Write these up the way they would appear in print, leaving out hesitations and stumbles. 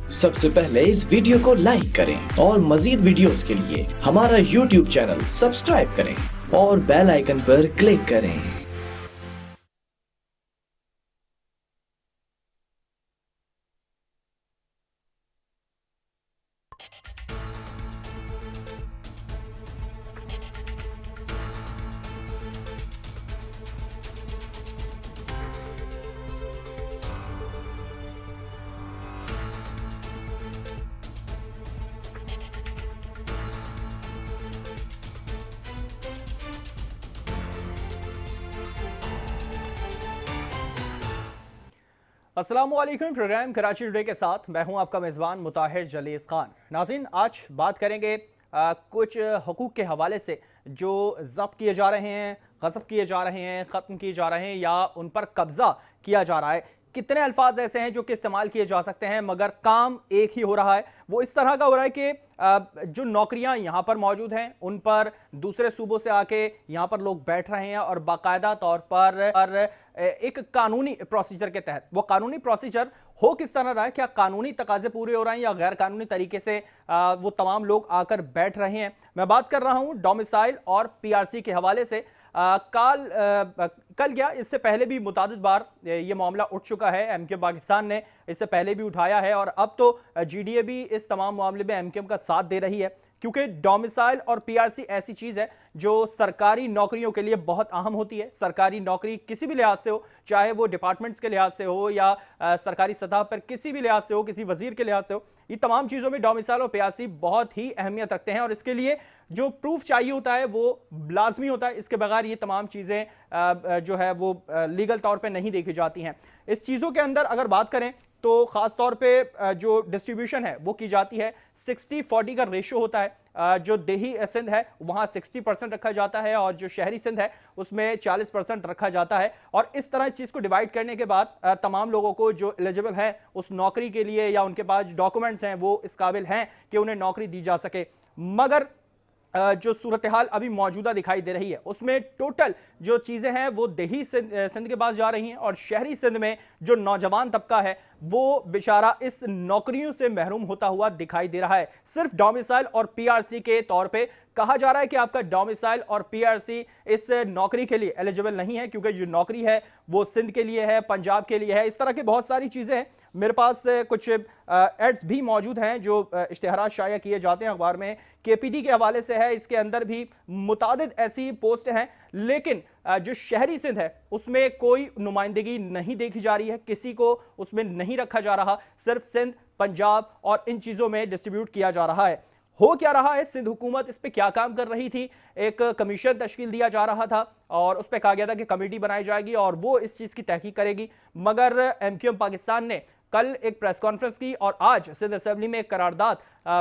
सबसे पहले इस वीडियो को लाइक करें और मजीद वीडियोस के लिए हमारा YouTube चैनल सब्सक्राइब करें और बेल आइकन पर क्लिक करें। अस्सलामुअलैकुम। प्रोग्राम कराची टुडे के साथ मैं हूं आपका मेज़बान मुताहिर जलीस खान। नाज़रीन, आज बात करेंगे कुछ हुकूक के हवाले से जो ज़ब्त किए जा रहे हैं, गस्ब किए जा रहे हैं, ख़त्म किए जा रहे हैं या उन पर कब्ज़ा किया जा रहा है। कितने अल्फाज ऐसे हैं जो कि इस्तेमाल किए जा सकते हैं मगर काम एक ही हो रहा है। वो इस तरह का हो रहा है कि जो नौकरियां यहाँ पर मौजूद हैं उन पर दूसरे सूबों से आके यहाँ पर लोग बैठ रहे हैं और बाकायदा तौर पर एक कानूनी प्रोसीजर के तहत, वो कानूनी प्रोसीजर हो किस तरह रहा है, क्या कानूनी तकाजे पूरे हो रहे हैं या गैर कानूनी तरीके से वो तमाम लोग आकर बैठ रहे हैं। मैं बात कर रहा हूं डोमिसाइल और पीआरसी के हवाले से। कल क्या, इससे पहले भी मुतादिद बार ये मामला उठ चुका है। एमक्यूएम पाकिस्तान ने इससे पहले भी उठाया है और अब तो जीडीए भी इस तमाम मामले में एमक्यूएम का साथ दे रही है, क्योंकि डोमिसाइल और पीआरसी ऐसी चीज है जो सरकारी नौकरियों के लिए बहुत अहम होती है। सरकारी नौकरी किसी भी लिहाज से हो, चाहे वो डिपार्टमेंट्स के लिहाज से हो या सरकारी सतह पर किसी भी लिहाज से हो, किसी वजीर के लिहाज से हो, ये तमाम चीजों में डोमिसाइल और पीआरसी बहुत ही अहमियत रखते हैं और इसके लिए जो प्रूफ चाहिए होता है वो लाजमी होता है। इसके बगैर ये तमाम चीजें जो है वो लीगल तौर पर नहीं देखी जाती हैं। इस चीजों के अंदर अगर बात करें तो खास तौर पे जो डिस्ट्रीब्यूशन है वो की जाती है 60-40 का रेशियो होता है। जो देही सिंध है वहां 60% रखा जाता है और जो शहरी सिंध है उसमें 40% रखा जाता है। और इस तरह इस चीज को डिवाइड करने के बाद तमाम लोगों को जो एलिजिबल है उस नौकरी के लिए या उनके पास डॉक्यूमेंट्स हैं वो इस काबिल हैं कि उन्हें नौकरी दी जा सके। मगर जो सूरत हाल अभी मौजूदा दिखाई दे रही है उसमें टोटल जो चीजें हैं वो देही सिंध के पास जा रही हैं और शहरी सिंध में जो नौजवान तबका है वो बेचारा इस नौकरियों से महरूम होता हुआ दिखाई दे रहा है। सिर्फ डोमिसाइल और पीआरसी के तौर पे कहा जा रहा है कि आपका डोमिसाइल और पीआरसी इस नौकरी के लिए एलिजिबल नहीं है, क्योंकि जो नौकरी है वो सिंध के लिए है, पंजाब के लिए है। इस तरह की बहुत सारी चीजें हैं। मेरे पास कुछ एड्स भी मौजूद हैं जो इश्तिहारात शाया किए जाते हैं अखबार में, केपीडी के हवाले से है। इसके अंदर भी मुतादिद ऐसी पोस्ट हैं, लेकिन जो शहरी सिंध है उसमें कोई नुमाइंदगी नहीं देखी जा रही है, किसी को उसमें नहीं रखा जा रहा। सिर्फ सिंध, पंजाब और इन चीजों में डिस्ट्रीब्यूट किया जा रहा है। हो क्या रहा है, सिंध हुकूमत इस पे क्या काम कर रही थी, एक कमीशन तश्कील दिया जा रहा था और उस पर कहा गया था कि कमेटी बनाई जाएगी और वो इस चीज की तहकीक करेगी। मगर एमक्यूएम पाकिस्तान ने कल एक प्रेस कॉन्फ्रेंस की और आज सिंध असेंबली में एक करारदाद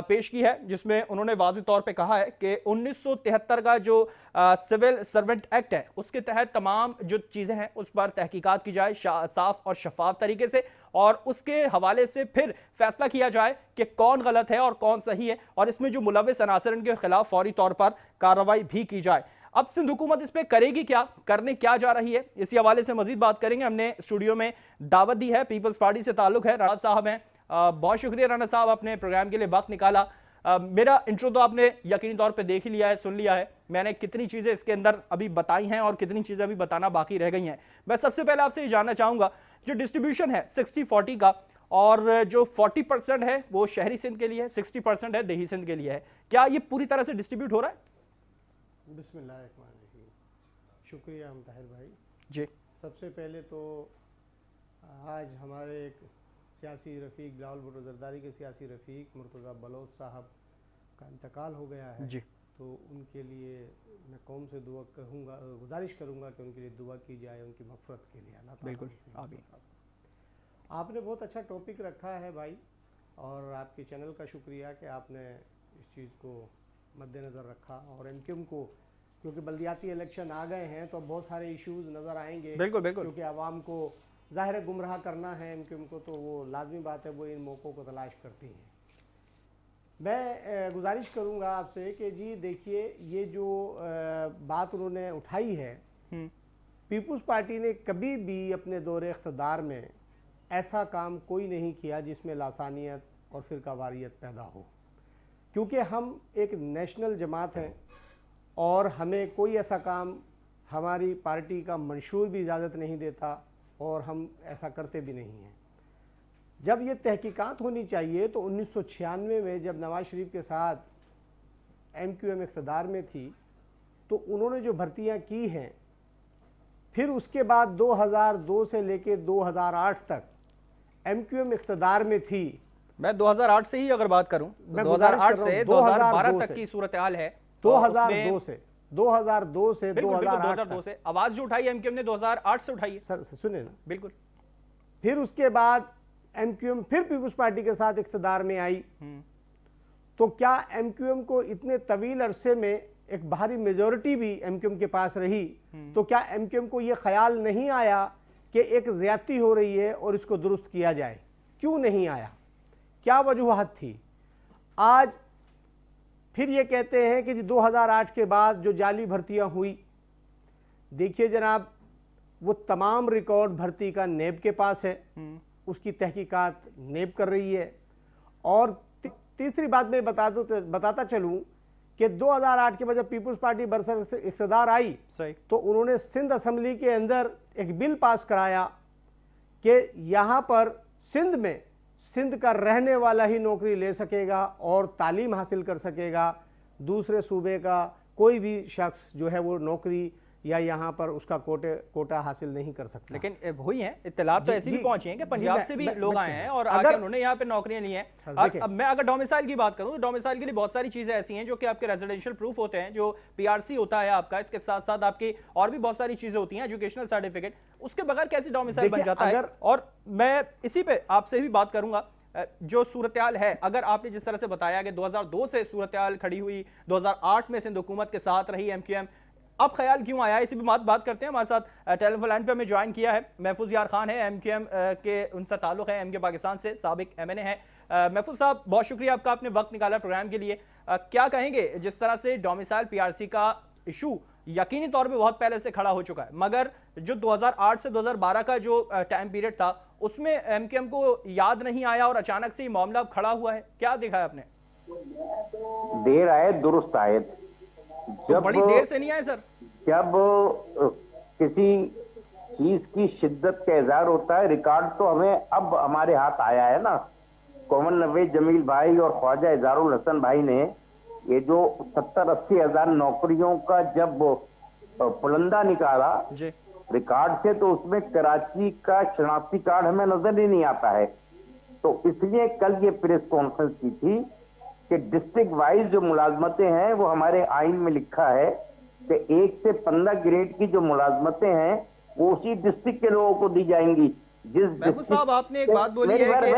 पेश की है जिसमें उन्होंने वाज़ेह तौर पे कहा है कि 1973 का जो सिविल सर्वेंट एक्ट है उसके तहत तमाम जो चीज़ें हैं उस पर तहकीकात की जाए साफ और शफाफ तरीके से और उसके हवाले से फिर फैसला किया जाए कि कौन गलत है और कौन सही है और इसमें जो मुलव्विस अनासर इनके खिलाफ फौरी तौर पर कार्रवाई भी की जाए। अब सिंध हुकूमत इस पे करेगी क्या, करने क्या जा रही है, इसी हवाले से मजीद बात करेंगे। हमने स्टूडियो में दावत दी है, पीपल्स पार्टी से ताल्लुक है, राणा साहब हैं। बहुत शुक्रिया राणा साहब, अपने प्रोग्राम के लिए वक्त निकाला। मेरा इंट्रो तो आपने यकीनी तौर पे देख ही लिया है, सुन लिया है। मैंने कितनी चीज़ें इसके अंदर अभी बताई हैं और कितनी चीज़ें अभी बताना बाकी रह गई हैं। मैं सबसे पहले आपसे ये जानना चाहूँगा, जो डिस्ट्रीब्यूशन है 60-40 का और जो 40% है वो शहरी सिंध के लिए है, 60% है देही सिंध के लिए है, क्या ये पूरी तरह से डिस्ट्रीब्यूट हो रहा है? बिस्मिल्लाहिर्रहमानिर्रहीम। शुक्रिया मुताहिर भाई जी। सबसे पहले तो आज हमारे एक सियासी रफ़ीक, बिलावल भुट्टो ज़रदारी के सियासी रफ़ीक मुर्तज़ा बलोच साहब का इंतकाल हो गया है जी। तो उनके लिए मैं कौम से दुआ कहूँगा, गुजारिश करूँगा कि उनके लिए दुआ की जाए, उनकी मग़फ़िरत के लिए। अल्लाह ताला बिल्कुल, आमीन। आपने बहुत अच्छा टॉपिक रखा है भाई और आपके चैनल का शुक्रिया कि आपने इस चीज़ को मद्देनज़र रखा और एमक्यूएम को, क्योंकि बल्दियाती इलेक्शन आ गए हैं तो बहुत सारे इश्यूज नज़र आएंगे। बिल्कुल बिल्कुल, क्योंकि आवाम को ज़ाहिर गुमराह करना है एमक्यूएम को, तो वो लाजमी बात है, वो इन मौक़ों को तलाश करती हैं। मैं गुजारिश करूँगा आपसे कि जी देखिए, ये जो बात उन्होंने उठाई है, पीपल्स पार्टी ने कभी भी अपने दौरे इख्तदार में ऐसा काम कोई नहीं किया जिसमें लासानियत और फिरकावारियत पैदा हो, क्योंकि हम एक नेशनल जमात हैं और हमें कोई ऐसा काम हमारी पार्टी का मंशूर भी इजाज़त नहीं देता और हम ऐसा करते भी नहीं हैं। जब ये तहकीकात होनी चाहिए तो 1996 में जब नवाज शरीफ के साथ MQM इक़्तिदार में थी तो उन्होंने जो भर्तियां की हैं, फिर उसके बाद 2002 से लेके 2008 तक MQM इक़्तिदार में थी। मैं 2008 से ही अगर बात करूं, 2008 से 2012 तक की सूरत हाल है। 2002 से 2002 से 2002 से आवाज जो उठाई MQM ने 2008 से उठाई है। सर सुने ना, बिल्कुल। फिर उसके बाद MQM फिर पीपुल्स पार्टी के साथ इक़्तिदार में आई, तो क्या MQM को इतने तवील अरसे में एक भारी मेजॉरिटी भी MQM के पास रही, तो क्या MQM को यह ख्याल नहीं आया कि एक ज्यादती हो रही है और इसको दुरुस्त किया जाए? क्यों नहीं आया? क्या वजूहत थी? आज फिर ये कहते हैं कि 2008 के बाद जो जाली भर्तियां हुई, देखिए जनाब, वो तमाम रिकॉर्ड भर्ती का नेब के पास है, उसकी तहकीकात नेब कर रही है। और तीसरी बात मैं बताता चलूं कि 2008 के बाद जब पीपुल्स पार्टी बरसर इक़्तिदार आई तो उन्होंने सिंध असेंबली के अंदर एक बिल पास कराया कि यहाँ पर सिंध का रहने वाला ही नौकरी ले सकेगा और तालीम हासिल कर सकेगा, दूसरे सूबे का कोई भी शख्स जो है वो नौकरी या यहाँ पर उसका कोटा हासिल नहीं कर सकता। लेकिन हुई है इत्तलात तो ऐसी भी पहुंची हैं कि पंजाब से भी लोग आए हैं और आगे उन्होंने यहाँ पे नौकरियां ली हैं। अब मैं अगर डोमिसाइल की बात करूं तो डोमिसाइल के लिए बहुत सारी चीजें ऐसी हैं जो कि आपके रेजिडेंशियल प्रूफ होते हैं, जो PRC होता है आपका, इसके साथ साथ आपकी और भी बहुत सारी चीजें होती हैं, एजुकेशनल सर्टिफिकेट, उसके बगैर कैसे डोमिसाइल बन जाता है। और मैं इसी पे आपसे भी बात करूंगा, जो सूरत-ए-हाल है, अगर आपने जिस तरह से बताया कि 2002 से सूरत-ए-हाल खड़ी हुई, 2008 में सिंध हुकूमत के साथ रही MQM, अब ख्याल क्यों आया? इसी भी बात करते हैं। हमारे साथ टेलीफोन लाइन पे हमें ज्वाइन किया है महफूज यार खान है, MQM के उनसे ताल्लुक है, MK पाकिस्तान से साबिक MNA है। महफूज साहब, बहुत शुक्रिया आपका, आपने वक्त निकाला प्रोग्राम के लिए। क्या कहेंगे, जिस तरह से डोमिसाइल PRC का इशू यकीनी तौर पे बहुत पहले से खड़ा हो चुका है, मगर जो 2008 से 2012 का जो टाइम पीरियड था उसमें MQM को याद नहीं आया और अचानक से ये मामला अब खड़ा हुआ है, क्या देखा है आपने? देर आए दुरुस्त आए। जब बड़ी देर से नहीं आए सर, जब किसी चीज की शिद्दत का इजहार होता है, रिकॉर्ड तो हमें अब हमारे हाथ आया है ना। कॉमन नवेज जमील भाई और ख्वाजा इजारुल हसन भाई ने ये जो 70-80 हजार नौकरियों का जब पुलंदा निकाला रिकॉर्ड से, तो उसमें कराची का शनाख्ती कार्ड हमें नजर ही नहीं आता है। तो इसलिए कल ये प्रेस कॉन्फ्रेंस की थी कि डिस्ट्रिक्ट वाइज जो मुलाजमतें हैं वो हमारे आइन में लिखा है कि 1 से 15 ग्रेड की जो मुलाजमतें हैं वो उसी डिस्ट्रिक्ट के लोगों को दी जाएंगी। महफूज साहब, आपने एक बात बोली है कि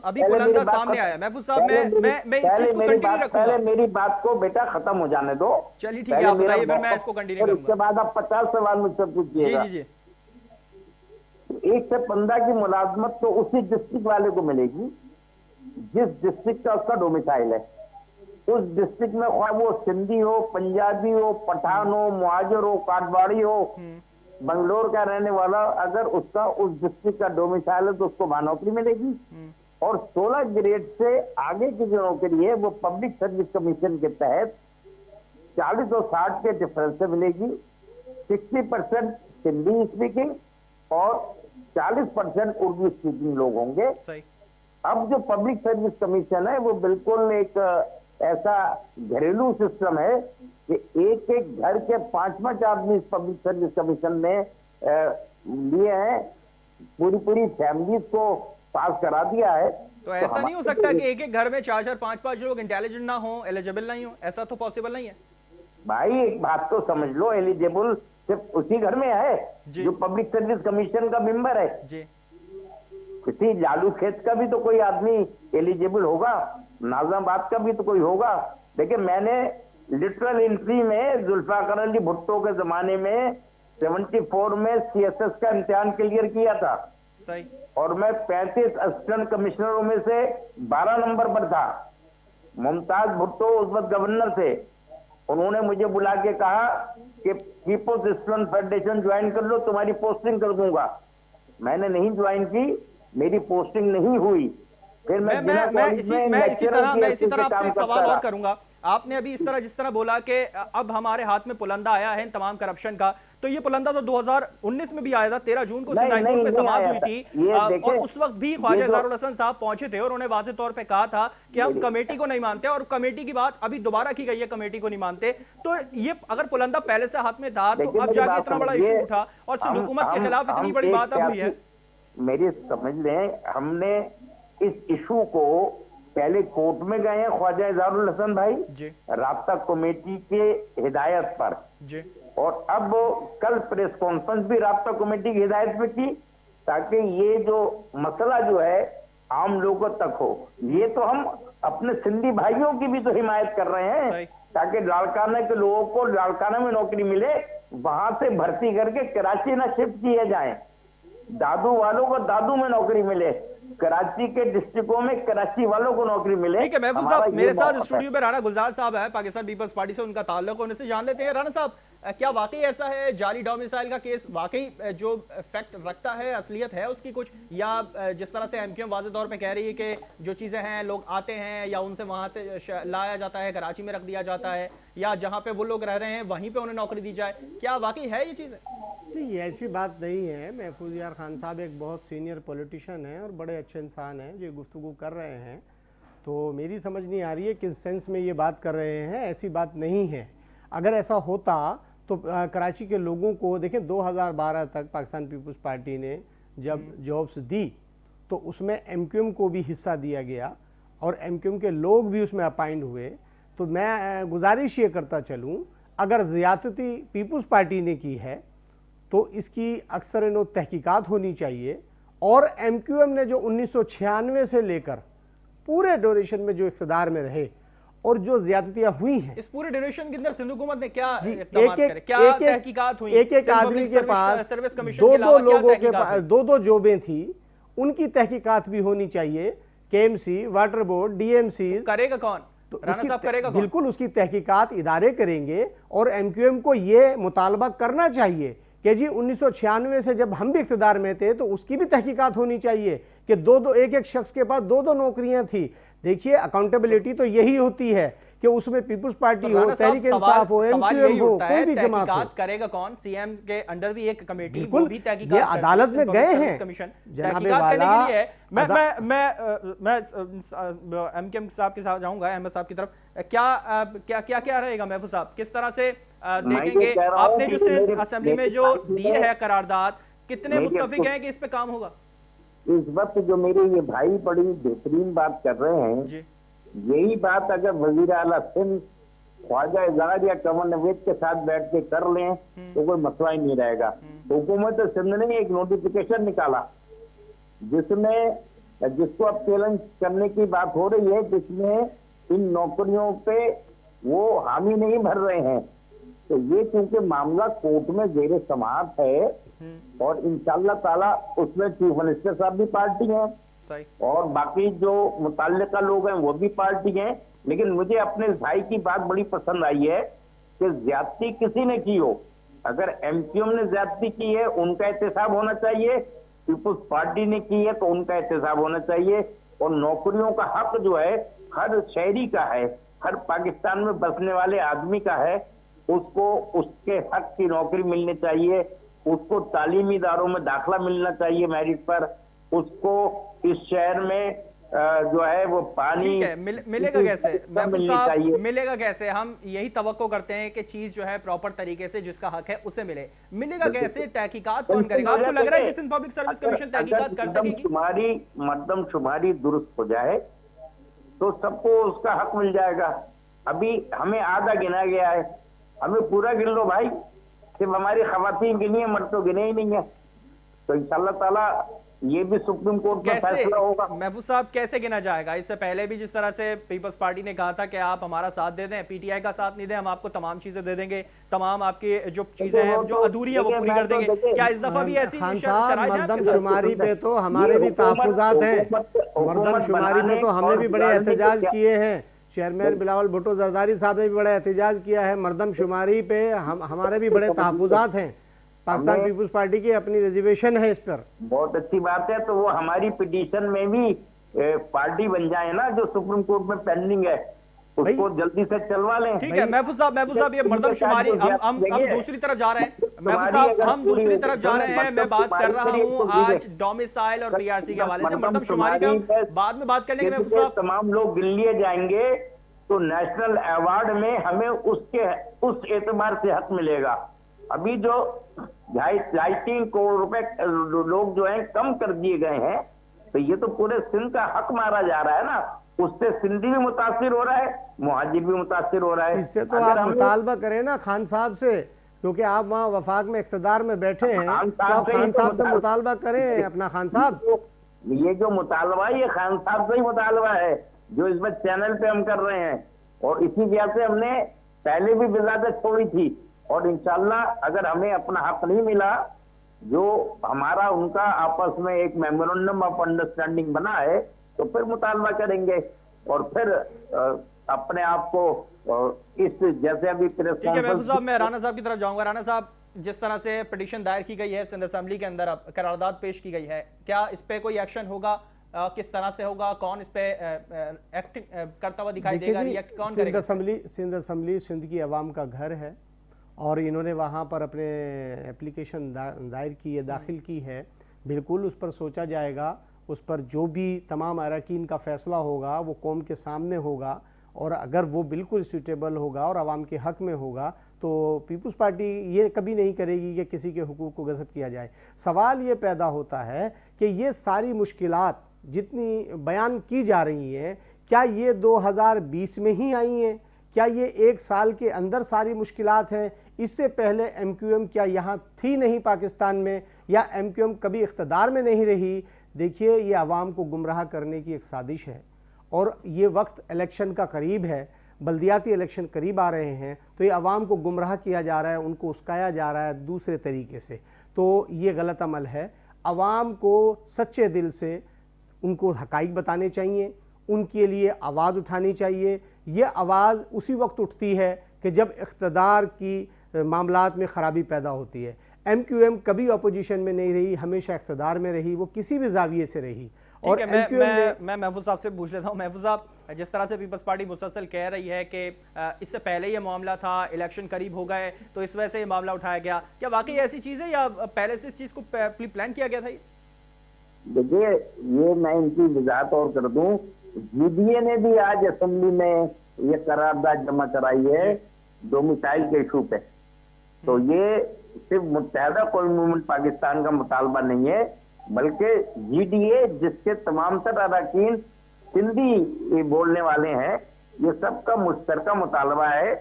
अभी पुलंदा सामने आया। महफूज साहब, मैं इस चीज को कंटिन्यू रखूंगा। पहले मेरी बात को बेटा खत्म हो जाने दो। चलिए ठीक है, आप बताइए, फिर मैं इसको कंटिन्यू करूंगा। उसके बाद आप 50 सवाल मुझसे पूछिएगा। जी। 1 से 15 की मुलाजमत तो उसी डिस्ट्रिक्ट वाले को मिलेगी जिस डिस्ट्रिक्ट का उसका डोमिसाइल है। उस डिस्ट्रिक्ट में वो सिंधी हो, पंजाबी हो, पठान हो, मुहाजिर हो, काठवाड़ी हो, बंगलोर का रहने वाला, अगर उसका उस डिस्ट्रिक्ट का डोमिसाइल है तो उसको वहां नौकरी मिलेगी। और 16 ग्रेड से आगे की जो नौकरी है वो पब्लिक सर्विस कमीशन के तहत 40 और 60 के डिफरेंस से मिलेगी। 60% हिंदी स्पीकिंग और 40% उर्दू स्पीकिंग लोग होंगे। अब जो पब्लिक सर्विस कमीशन है वो बिल्कुल एक ऐसा घरेलू सिस्टम है कि एक एक घर के 5-5 आदमी इस पब्लिक सर्विस कमीशन ने लिए हैं। पूरी फैमिली को पास करा दिया है। तो ऐसा नहीं हो सकता कि एक एक घर में 4-4, 5-5 लोग इंटेलिजेंट ना हो, एलिजिबल नहीं हो? ऐसा तो पॉसिबल नहीं है भाई। एक बात तो समझ लो, एलिजिबल सिर्फ उसी घर में है जो पब्लिक सर्विस कमीशन का मेंबर है जी। किसी लालू खेत का भी तो कोई आदमी एलिजिबल होगा, नाज़ाबाद का भी तो कोई होगा। देखिए, मैंने लिटरल एंट्री में जुल्फिकार अली भुट्टो के जमाने में 74 में CSS का इम्तिहान क्लियर किया था। सही। और मैं 35 असिस्टेंट कमिश्नरों में से 12 नंबर पर था। मुमताज भुट्टो उस वक्त गवर्नर थे। उन्होंने मुझे बुला के कहा कि पीपुल्स स्टूडेंट फेडरेशन ज्वाइन कर लो, तुम्हारी पोस्टिंग कर दूंगा। मैंने नहीं ज्वाइन की, मेरी पोस्टिंग नहीं हुई। फिर मैं इसी तरह आपसे एक सवाल और करूंगा। आपने अभी इस तरह जिस तरह बोला कि अब हमारे हाथ में पुलंदा आया है इन तमाम करप्शन का, तो ये पुलंदा तो 2019 में भी आया था, 13 जून को सिंध हाईकोर्ट में समाअत हुई थी और उस वक्त भी ख्वाजा इज़हारुल हसन साहब पहुंचे थे और उन्होंने वाज़ेह तौर पे कहा था कि हम कमेटी को नहीं मानते, और कमेटी की बात अभी दोबारा की गई है, कमेटी को नहीं मानते। तो ये अगर पुलंदा पहले से हाथ में था तो अब जाके इतना बड़ा इशू उठा और सिंध हुकूमत के खिलाफ इतनी बड़ी बात अब हुई है। मेरी समझ लें, हमने इस इशू को पहले कोर्ट में गए हैं ख्वाजा इज़हारुल हसन भाई जी, राब्ता कमेटी के हिदायत पर जी, और अब कल प्रेस कॉन्फ्रेंस भी राब्ता कमेटी की हिदायत पे की ताकि ये जो मसला जो है आम लोगों तक हो। ये तो हम अपने सिंधी भाइयों की भी तो हिमायत कर रहे हैं ताकि लाड़काना के लोगों को लाड़काना में नौकरी मिले, वहां से भर्ती करके कराची ना शिफ्ट किए जाए, दादू वालों को दादू में नौकरी मिले, कराची के डिस्ट्रिक्टों में कराची वालों को नौकरी मिले। ठीक है महफूज साहब, मेरे साथ स्टूडियो में राणा गुलजार साहब है, पाकिस्तान पीपल्स पार्टी से उनका ताल्लुक, उनसे जान लेते हैं। राणा साहब, क्या वाकई ऐसा है जाली डोमिसाइल का केस वाकई जो फैक्ट रखता है, असलियत है उसकी कुछ, या जिस तरह से एमक्यूएम वाज़ेह तौर पे कह रही है कि जो चीजें हैं लोग आते हैं या उनसे वहां से लाया जाता है, कराची में रख दिया जाता है, या जहां पे वो लोग रह रहे हैं वहीं पे उन्हें नौकरी दी जाए, क्या वाकई है ये चीजें? नहीं, ऐसी बात नहीं है। महफूज यार खान साहब एक बहुत सीनियर पॉलिटिशियन हैं और बड़े अच्छे इंसान हैं जो गुफ्तगू कर रहे हैं, तो मेरी समझ नहीं आ रही है किस सेंस में ये बात कर रहे हैं। ऐसी बात नहीं है। अगर ऐसा होता तो कराची के लोगों को देखें, 2012 तक पाकिस्तान पीपल्स पार्टी ने जब जॉब्स दी तो उसमें एमक्यूएम को भी हिस्सा दिया गया और एमक्यूएम के लोग भी उसमें अपॉइंट हुए। तो मैं गुजारिश ये करता चलूँ, अगर ज़्यादती पीपल्स पार्टी ने की है तो इसकी अक्सर नो तहकीकात होनी चाहिए, और एमक्यूएम ने जो 1996 से लेकर पूरे ड्यूरेशन में जो इख्तिदार में रहे और जो ज्यादतियां हुई हैं, इस पूरे ड्यूरेशन के अंदर सिंध हुकूमत ने क्या तहकीकात हुई, एक आदमी के पास दो लोगों के पास दो जोबें थी, उनकी तहकीकात भी होनी चाहिए। केएमसी, वाटर बोर्ड, डीएमसी करेगा कौन? तो राणा साहब करेगा कौन? बिल्कुल उसकी तहकीकात इदारे करेंगे और एमक्यूएम को यह मुतालबा करना चाहिए कि जी 1996 से जब हम भी इख्तिदार में थे तो उसकी भी तहकीकात होनी चाहिए कि एक शख्स के पास दो नौकरियां थी। देखिए, अकाउंटेबिलिटी तो यही होती है कि उसमें पीपल्स पार्टी हो, तहरीक इंसाफ हो, एमक्यूएम हो, कोई भी जमात हो। करेगा कौन? सीएम के अंडर भी एक कमेटी, वो भी ये अदालत में गए हैं जनाब वाला। मैं एमक्यूएम साहब के साथ जाऊंगा, अहमद साहब की तरफ। क्या रहेगा महफूज साहब, किस तरह से देखेंगे? आपने जो असेंबली में जो दिए है करारदाद, कितने मुत्तफिक हैं कि इस पे काम होगा? इस वक्त जो मेरे ये भाई बड़ी बेहतरीन बात कर रहे हैं जी, यही बात अगर वजीर आला सिंध ख्वाजा इज़हार या कमर नवेद के साथ बैठ के कर लें तो कोई मसला ही नहीं रहेगा। हुकूमत सिंध ने एक नोटिफिकेशन निकाला जिसको अब चैलेंज करने की बात हो रही है, जिसमें इन नौकरियों पे वो हामी नहीं भर रहे हैं। तो ये क्योंकि मामला कोर्ट में जेर समाअत है और इंशाअल्लाह ताला उसमें चीफ मिनिस्टर साहब भी पार्टी हैं और बाकी जो मुताल्लिका लोग हैं वो भी पार्टी हैं, लेकिन मुझे अपने भाई की बात बड़ी पसंद आई है कि ज्यादती किसी ने की हो, अगर एमक्यूएम ने ज्यादती की है उनका एहतसाब होना चाहिए, पीपुल्स पार्टी ने की है तो उनका एहतसाब होना चाहिए। और नौकरियों का हक जो है हर शहरी का है, हर पाकिस्तान में बसने वाले आदमी का है, उसको उसके हक की नौकरी मिलनी चाहिए, उसको तालीमी इदारों में दाखिला मिलना चाहिए मेरिट पर, उसको इस शहर में जो है वो पानी मिलेगा कैसे? महफूज साहब, मिलेगा कैसे? हम यही तवक्को करते हैं कि चीज जो है प्रॉपर तरीके से जिसका हक है उसे मिलेगा कैसे? तहकीकात कौन करेगा? आपको लग रहा है कि सिंध पब्लिक सर्विस कमीशन तहकीकात कर सकेगी? तुम्हारी मर्दमशुमारी दुरुस्त हो जाए तो सबको उसका हक मिल जाएगा। अभी हमें आधा गिना गया है, हमें पूरा गिन लो भाई, सिर्फ हमारी खवातीन गिनी है, मर्द तो गिने ही नहीं है। तो इंशाअल्लाह ताला ये भी सुप्रीम कोर्ट का फैसला होगा। महफूज साहब, कैसे गिना जाएगा? इससे पहले भी जिस तरह से पीपल्स पार्टी ने कहा था कि आप हमारा साथ दे दें, पीटीआई का साथ नहीं दें, हम आपको तमाम चीजें दे देंगे, तमाम आपकी जो चीजें हैं जो अधूरी है वो पूरी कर देंगे। क्या इस दफा भी ऐसी मर्दमशुमारी पे तो हमारे भी तहफ्फुज़ात हैं, मर्दमशुमारी पे तो हमने भी बड़े एहतजाज किए हैं। चेयरमैन बिलावल भुट्टो जरदारी साहब ने भी बड़ा एहतजाज किया है। मर्दमशुमारी पे हमारे भी बड़े तहफ्फुज़ात हैं। पाकिस्तान पीपुल्स पार्टी की अपनी रिजर्वेशन है इस पर। बहुत अच्छी बात है। तो वो हमारी पिटीशन में भी पार्टी बन जाए ना, जो सुप्रीम कोर्ट में पेंडिंग है उसको जल्दी से चलवा लें। ठीक है महफूज साहब, ये मर्दमशुमारी हम दूसरी तरफ जा रहे हैं। महफूज साहब, हम दूसरी तरफ जा रहे हैं। मैं बात कर रहा हूं आज डोमिसाइल और पीआरसी के हवाले से। मर्दमशुमारी पे हम बाद में बात कर लेंगे महफूज साहब। तमाम लोग गिन लिए जाएंगे तो नेशनल अवार्ड में हमें उस एतबार से हक मिलेगा। अभी जो 2.5-3 करोड़ रुपए लोग जो है कम कर दिए गए हैं, तो ये तो पूरे सिंध का हक मारा जा रहा है ना। उससे सिंधी भी मुतासिर हो रहा है, मुहाजिर भी मुतासिर हो रहा है। इससे तो आप मुतालबा करें ना खान साहब से, क्योंकि आप वहाँ वफाक में इख्तिदार में बैठे हैं, तो आप खान साहब से मुतालबा करें अपना। खान साहब, ये जो मुतालबा ये खान साहब से ही मुतालबा है जो इस वक्त चैनल पे हम कर रहे हैं, और इसी वजह से हमने पहले भी विजादत छोड़ी थी। और इंशाल्लाह अगर हमें अपना हक नहीं मिला, जो हमारा उनका आपस में एक मेमोरेंडम ऑफ अंडरस्टैंडिंग बना है, तो फिर मुतालबा करेंगे और फिर अपने आप को इस जैसे अभी प्रेस ठीक है महफूज साहब, मैं राणा साहब की तरफ जाऊंगा। राणा साहब, जिस तरह से पिटीशन दायर की गई है सिंध असेंबली के अंदर, अब करारदाद पेश की गई है, क्या इस पे कोई एक्शन होगा? किस तरह से होगा? कौन इस पे एक्टिंग करता हुआ दिखाई देगा? रिएक्ट कौन करेगा? सिंध असेंबली सिंध की आवाम का घर है और इन्होंने वहाँ पर अपने एप्लीकेशन दायर की है, दाखिल की है। बिल्कुल उस पर सोचा जाएगा, उस पर जो भी तमाम अरकान का फैसला होगा वो कौम के सामने होगा, और अगर वो बिल्कुल सूटेबल होगा और आवाम के हक में होगा तो पीपल्स पार्टी ये कभी नहीं करेगी कि किसी के हुकूक को गज़ब किया जाए। सवाल ये पैदा होता है कि ये सारी मुश्किलात जितनी बयान की जा रही हैं, क्या ये 2020 में ही आई हैं? क्या ये 1 साल के अंदर सारी मुश्किलात हैं? इससे पहले MQM क्या यहाँ थी नहीं पाकिस्तान में, या MQM कभी इख्तिदार में नहीं रही? देखिए, ये आवाम को गुमराह करने की एक साजिश है, और ये वक्त इलेक्शन का करीब है, बल्दियाती इलेक्शन करीब आ रहे हैं, तो ये आवाम को गुमराह किया जा रहा है, उनको उस्काया जा रहा है दूसरे तरीके से। तो ये गलत अमल है। आवाम को सच्चे दिल से उनको हकाइक बताने चाहिए, उनके लिए आवाज़ उठानी चाहिए। ये आवाज़ उसी वक्त उठती है कि जब इख्तिदार की मामलात में ख़राबी पैदा होती है। MQM कभी अपोजिशन में नहीं रही, हमेशा इख्तिदार में रही, वो किसी भी जाविये से रही। और मैं महफूज साहब से पूछ लेता हूँ। महफूज साहब, जिस तरह से पीपल्स पार्टी मुसलसल कह रही है कि इससे पहले ये मामला था, इलेक्शन करीब हो गए तो इस वजह से ये मामला उठाया गया, क्या वाकई ऐसी चीज़ है या पहले से इस चीज़ को प्लान किया गया था? देखिए, ये मैं इनकी वजाहत और कर दूं, GDA ने भी आज असेंबली में ये करारदाद जमा कराई है डोमिसाइल के इशू पे। तो ये सिर्फ मुत्तहदा कौमी मूवमेंट पाकिस्तान का मुतालबा नहीं है, बल्कि GDA जिसके तमाम तर अरकान सिंधी बोलने वाले हैं, ये सबका मुश्तरका मुतालबा है।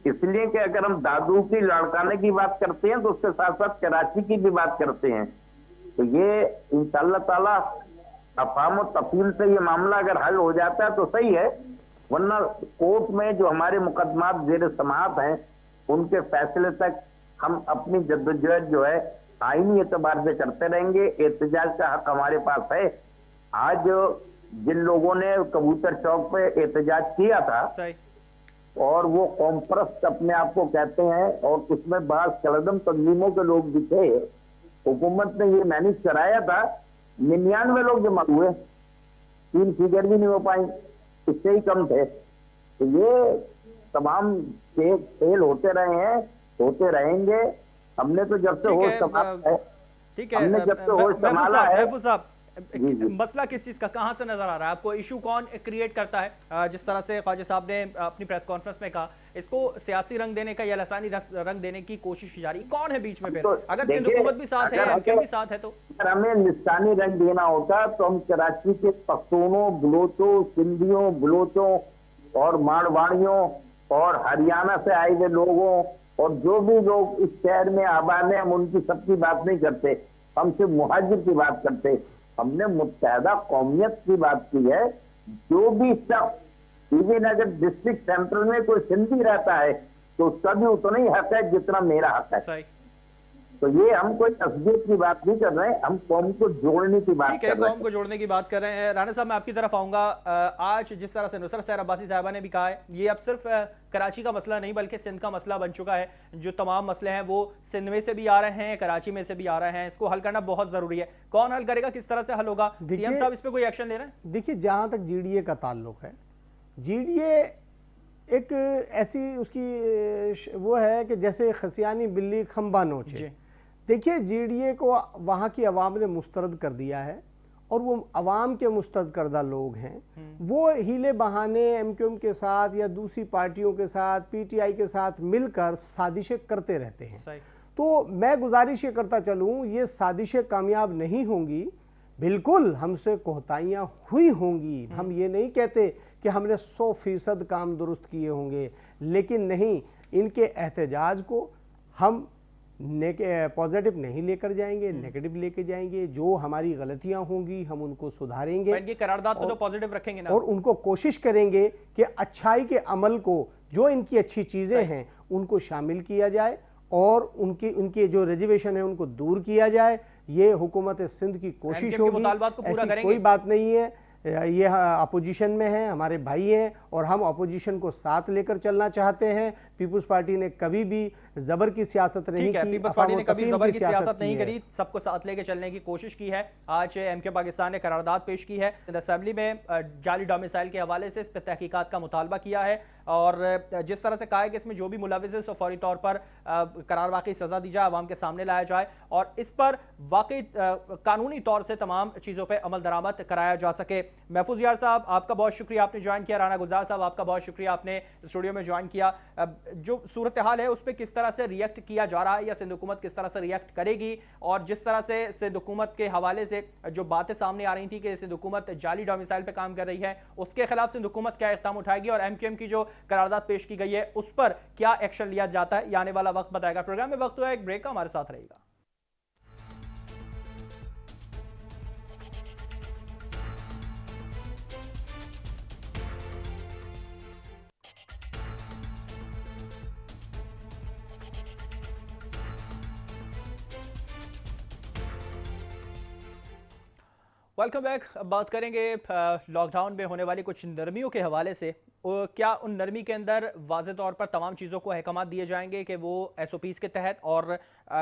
इसलिए कि अगर हम दादू की लड़काने की बात करते हैं तो उसके साथ साथ कराची की भी बात करते हैं। तो ये इंशाअल्लाह ताला अफाम और तफसील से ये मामला अगर हल हो जाता है तो सही है, वरना कोर्ट में जो हमारे मुकदमात जेर समाअत हैं उनके फैसले तक हम अपनी जद्दोजहद जो है आईनी एतबार से करते रहेंगे। एहतजाज का हक हमारे पास है। आज जिन लोगों ने कबूतर चौक पे एहतजाज किया था और वो कॉम्प्रस अपने आप को कहते हैं, और उसमें बाज़ कलदम तंजीमों के लोग भी थे, हुकूमत ने ये मैनेज कराया था, 99 लोग जमा हुए, 3 फिगर भी नहीं हो पाई, इससे ही कम थे। तो ये तमाम खेल होते रहे हैं, होते रहेंगे। हमने तो जब से होश संभाला है, ठीक है, हमने जब से होश संभाला है। महफूज साहब, मसला किस चीज का, कहां से नजर आ रहा है आपको? इशू कौन क्रिएट करता है? जिस तरह से ख्वाजा साहब ने अपनी प्रेस कॉन्फ्रेंस में कहा, इसको सियासी रंग देने का या लसानी रंग देने की कोशिश की जा रही, कौन है बीच में फिर? तो अगर सिंध हुकूमत भी साथ है, MQM भी साथ है, तो अगर हमें लिसानी रंग देना होता तो हम कराची के पख्तूनों, बलोचों, सिंधियों, बलोचों और मारवाड़ियों और हरियाणा से आए हुए लोगों और जो भी लोग इस शहर में आबाद हैं, हम उनकी सबकी बात नहीं करते, हम सिर्फ मुहाजिर की बात करते। हमने मुत्तहदा कौमियत की बात की है। जो भी शख्स, इवन अगर डिस्ट्रिक्ट सेंट्रल में कोई सिंधी रहता है तो उसका भी उतना ही हक है जितना मेरा हक है। तो ये हम कोई तस्दीक की बात नहीं कर रहे हैं, हम कौम को जोड़ने की बात ठीक है, कर रहे कौम को जोड़ने की बात कर रहे हैं। राणा साहब मैं आपकी तरफ आऊंगा। आज जिस तरह से नुसरत सहर अब्बासी साहबा ने भी कहा है, ये अब सिर्फ कराची का मसला नहीं बल्कि सिंध का मसला बन चुका है। जो तमाम मसले हैं वो सिंध में से भी आ रहे हैं, कराची में से भी आ रहे हैं, इसको हल करना बहुत जरूरी है। कौन हल करेगा, किस तरह से हल होगा? सीएम साहब इस पे कोई एक्शन ले रहे हैं? देखिए, जहां तक जीडीए का ताल्लुक है, जीडीए एक ऐसी उसकी वो है कि जैसे खसियानी बिल्ली खंबा नोचे। देखिए, जीडीए को वहां की आवाम ने मुस्तरद कर दिया है और वो अवाम के मुस्तरद करदा लोग हैं। वो हीले बहाने एमक्यूएम के साथ या दूसरी पार्टियों के साथ, पीटीआई के साथ मिलकर साजिशें करते रहते हैं। तो मैं गुजारिश ये करता चलूं, ये साजिशें कामयाब नहीं होंगी। बिल्कुल हमसे कोताहियां हुई होंगी, हम ये नहीं कहते कि हमने 100% काम दुरुस्त किए होंगे, लेकिन नहीं, इनके एहतजाज को हम पॉजिटिव नहीं लेकर जाएंगे, नेगेटिव लेके जाएंगे। जो हमारी गलतियां होंगी हम उनको सुधारेंगे, ये करारदाद तो पॉजिटिव रखेंगे ना, और उनको कोशिश करेंगे कि अच्छाई के अमल को, जो इनकी अच्छी चीजें हैं उनको शामिल किया जाए और उनके जो रिजर्वेशन है उनको दूर किया जाए। ये हुकूमत सिंध की कोशिश होगी, ऐसी कोई बात नहीं है। ये अपोजिशन में है, हमारे भाई हैं और हम अपोजिशन को साथ लेकर चलना चाहते हैं। पीपुल्स पार्टी ने कभी भी जबर की सियासत नहीं की, पीपुल्स पार्टी ने कभी जबर की सियासत नहीं करी, सबको साथ लेकर चलने की कोशिश की है। आज एमके पाकिस्तान ने करारदाद पेश की है असेंबली में, जाली डोमिसाइल के हवाले से इस पर तहकीकात का मुतालबा किया है और जिस तरह से कहा है कि इसमें जो भी मुलविस है सो फौरी तौर पर करार वाकई सजा दी जाए, आवाम के सामने लाया जाए और इस पर वाकई कानूनी तौर से तमाम चीज़ों पर अमल दरामद कराया जा सके। महफूज यार साहब, आपका बहुत शुक्रिया, आपने ज्वाइन किया। राना गुलजार साहब, आपका बहुत शुक्रिया, आपने स्टूडियो में ज्वाइन किया। जो सूरत हाल है उस पर किस तरह से रिएक्ट किया जा रहा है या सिंध हुकूमत किस तरह से रिएक्ट करेगी, और जिस तरह से सिंध हुकूमत के हवाले से जो बातें सामने आ रही थी कि सिंध हुकूमत जाली डोमिसाइल पे काम कर रही है, उसके खिलाफ सिंध हुकूमत क्या इक़दाम उठाएगी और एमक्यूएम की जो करारदाद पेश की गई है उस पर क्या एक्शन लिया जाता है, ये आने वाला वक्त बताएगा। प्रोग्राम में वक्त हुआ एक ब्रेक का, हमारे साथ रहेगा। Welcome back. अब बात करेंगे लॉकडाउन में होने वाली कुछ नरमियों के हवाले से। क्या उन नरमी के अंदर वाज़े तौर पर तमाम चीज़ों को अहकाम दिए जाएंगे कि वो SOPs के तहत और